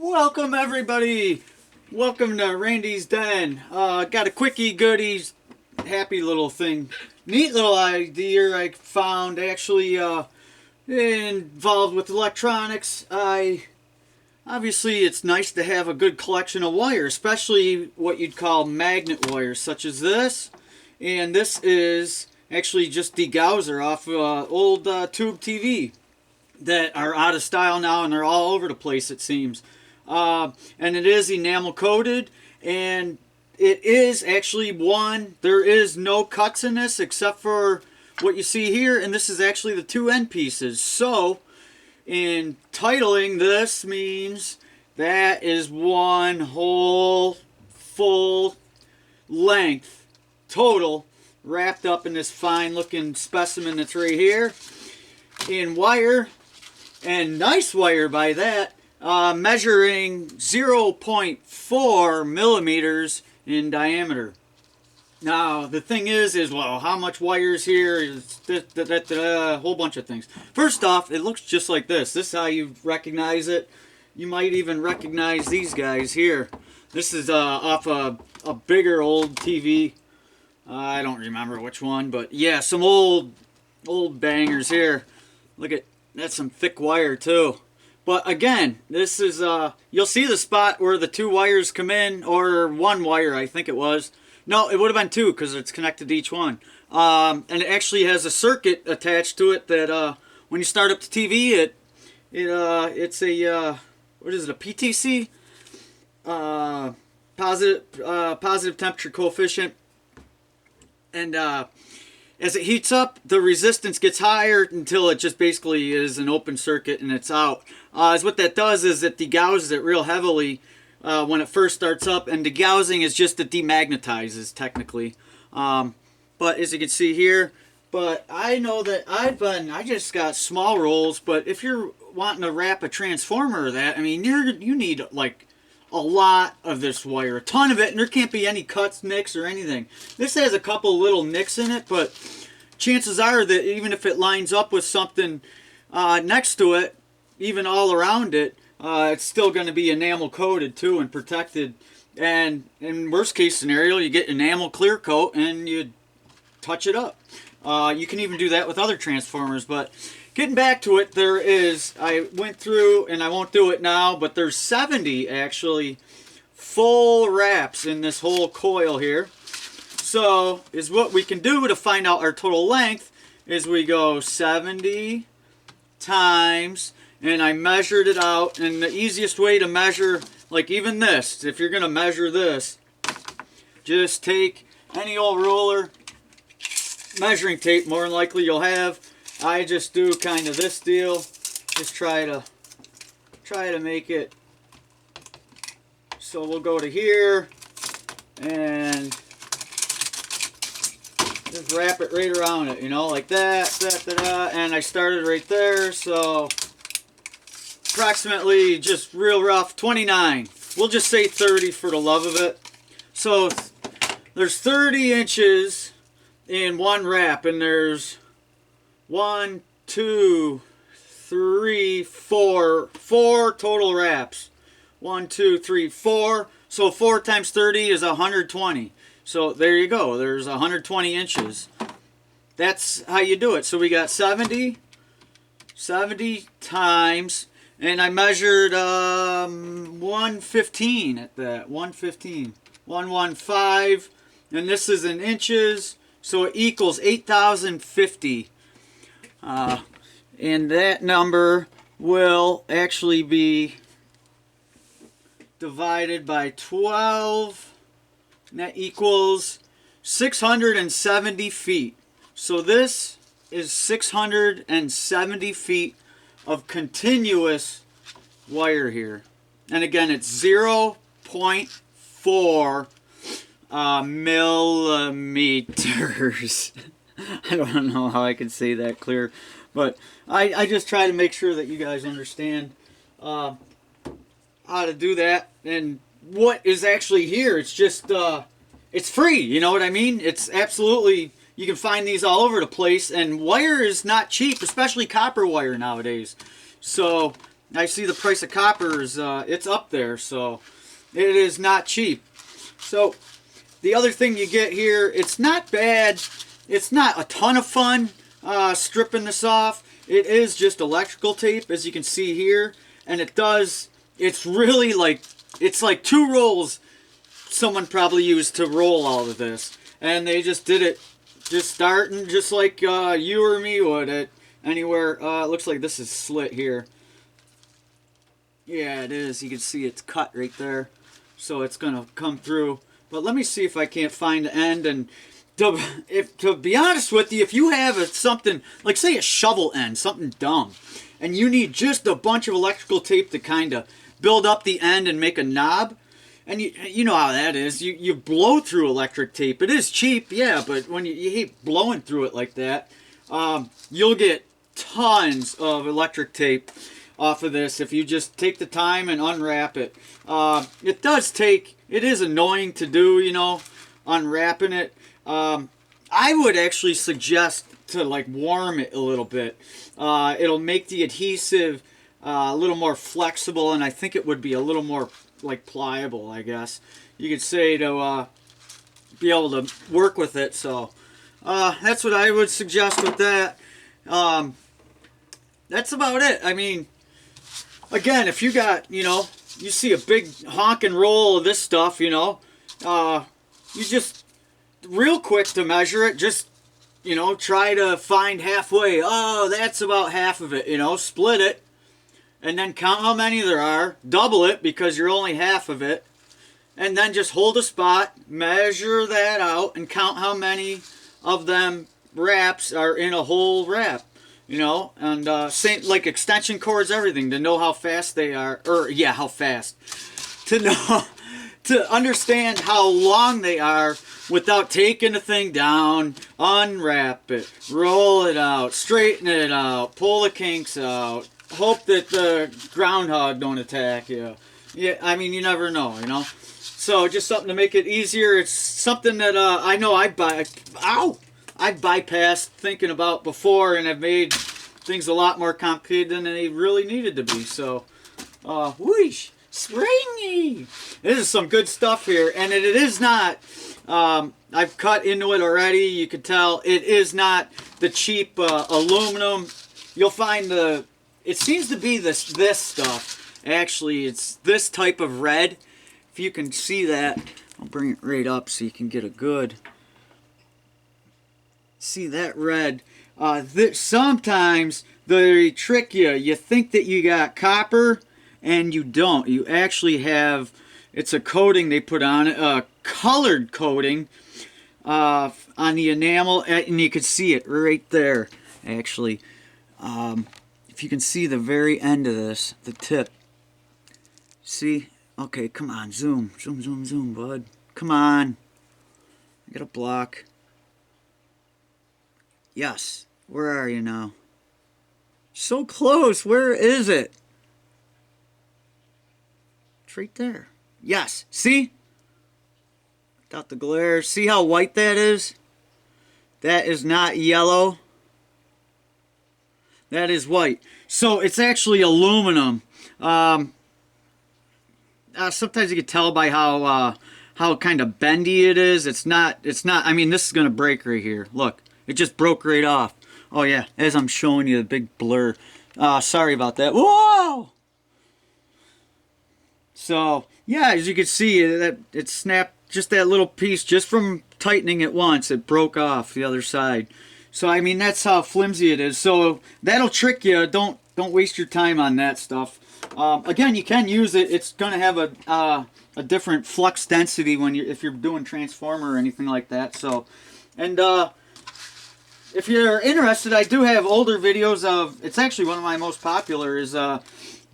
Welcome everybody! Welcome to Randy's Den. Got a quickie goodies, happy little thing. Neat little idea I found actually involved with electronics. Obviously it's nice to have a good collection of wire, especially what you'd call magnet wires such as this. And this is actually just degauser off old tube TV that are out of style now, and they're all over the place it seems. And it is enamel coated, and it is actually there is no cuts in this except for what you see here, and this is actually the two end pieces. So in titling, this means that is one whole full length total wrapped up in this fine looking specimen that's right here in wire, and nice wire by that. Measuring 0.4 millimeters in diameter. Now the thing is well, how much wire is here? Is a whole bunch of things. First off, it looks just like this. This is how you recognize it. You might even recognize these guys here. This is off a bigger old TV. I don't remember which one, but yeah, some old bangers here. Look at that's some thick wire too. But again, this is, you'll see the spot where the two wires come in, or one wire, I think it was. No, it would have been two because it's connected to each one. And it actually has a circuit attached to it that when you start up the TV, it's a, what is it, a PTC? Positive temperature coefficient. And as it heats up, the resistance gets higher until it just basically is an open circuit and it's out. What that does is it degausses it real heavily when it first starts up, and degaussing is just it demagnetizes technically. But as you can see here, but I know that I just got small rolls, but if you're wanting to wrap a transformer or that, I mean, you need like a lot of this wire, a ton of it, and there can't be any cuts, nicks, or anything. This has a couple little nicks in it, but chances are that even if it lines up with something next to it, even all around it, it's still going to be enamel coated too and protected. And in worst case scenario, you get enamel clear coat and you touch it up. You can even do that with other transformers. But getting back to it, I went through, and I won't do it now, but there's 70 actually full wraps in this whole coil here. So is what we can do to find out our total length is we go 70 times, and I measured it out, and the easiest way to measure, like even this, if you're going to measure this, just take any old ruler, measuring tape more than likely you'll have. I just do kind of this deal, just try to make it, so we'll go to here and just wrap it right around it, you know, like that, and I started right there, so approximately, just real rough, 29. We'll just say 30 for the love of it. So there's 30 inches in one wrap, and there's 1, 2, 3, 4 total wraps. 1, 2, 3, 4. So 4 times 30 is 120. So there you go. There's 120 inches. That's how you do it. So we got 70 times, and I measured 115 at that. 115. 115. And this is in inches. So it equals 8,050. And that number will actually be divided by 12. And that equals 670 feet. So this is 670 feet of continuous wire here. And again, it's 0.4 millimeters. I don't know how I can say that clear, but I just try to make sure that you guys understand how to do that. And what is actually here, it's just it's free, you know what I mean? It's absolutely, you can find these all over the place, and wire is not cheap, especially copper wire nowadays. So I see the price of copper is it's up there, so it is not cheap. So the other thing you get here, it's not bad. It's not a ton of fun stripping this off. It is just electrical tape, as you can see here, and it's really like, it's like 2 rolls someone probably used to roll all of this, and they just did it just starting just like you or me would at anywhere. It looks like this is slit here. Yeah, it is. You can see it's cut right there, so it's gonna come through. But let me see if I can't find the end. And to be honest with you, if you have something like, say, a shovel end, something dumb, and you need just a bunch of electrical tape to kind of build up the end and make a knob, and you know how that is. You blow through electric tape. It is cheap, yeah, but when you hate blowing through it like that, you'll get tons of electric tape off of this if you just take the time and unwrap it. It is annoying to do, you know, unwrapping it. I would actually suggest to like warm it a little bit. It'll make the adhesive a little more flexible, and I think it would be a little more like pliable, I guess you could say, to be able to work with it. So that's what I would suggest with that. That's about it. I mean, again, if you got, you know, you see a big honking roll of this stuff, you know, you just, real quick to measure it, just, you know, try to find halfway. Oh, that's about half of it, you know, split it, and then count how many there are, double it because you're only half of it, and then just hold a spot, measure that out, and count how many of them wraps are in a whole wrap. You know, and same like extension cords, everything, to know how fast they are, or yeah, how fast, to know, to understand how long they are without taking the thing down, unwrap it, roll it out, straighten it out, pull the kinks out, hope that the groundhog don't attack you. Yeah, I mean, you never know, you know. So just something to make it easier. It's something that I know I bypassed thinking about before, and have made things a lot more complicated than they really needed to be. So, whoosh, springy. This is some good stuff here, and it is not, I've cut into it already, you can tell, it is not the cheap aluminum. You'll find it seems to be this stuff. Actually, it's this type of red. If you can see that, I'll bring it right up so you can get a good... See that red? Sometimes they trick you. You think that you got copper, and you don't. You actually have, it's a coating they put on it, a colored coating on the enamel, and you can see it right there. Actually, if you can see the very end of this, the tip. See? Okay, come on, zoom, zoom, zoom, zoom, bud. Come on. I got a block. Yes. Where are you now? So close. Where is it? It's right there. Yes. See? Without the glare. See how white that is? That is not yellow. That is white. So it's actually aluminum. Sometimes you can tell by how kind of bendy it is. It's not, I mean, this is going to break right here. Look. It just broke right off. Oh yeah, as I'm showing you the big blur. Sorry about that. Whoa! So, yeah, as you can see, that it snapped just that little piece just from tightening it once. It broke off the other side. So, I mean, that's how flimsy it is. So, that'll trick you. Don't waste your time on that stuff. Again, you can use it. It's going to have a different flux density if you're doing transformer or anything like that. So, and if you're interested, I do have older videos of, it's actually one of my most popular, is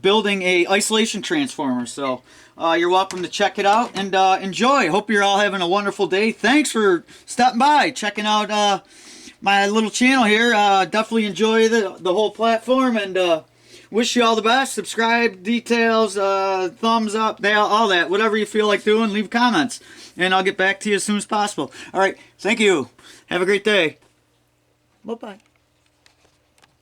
building a isolation transformer. So you're welcome to check it out and enjoy. Hope you're all having a wonderful day. Thanks for stopping by, checking out my little channel here. Definitely enjoy the whole platform, and wish you all the best. Subscribe, details, thumbs up, all that. Whatever you feel like doing, leave comments, and I'll get back to you as soon as possible. All right, thank you. Have a great day. Bye-bye.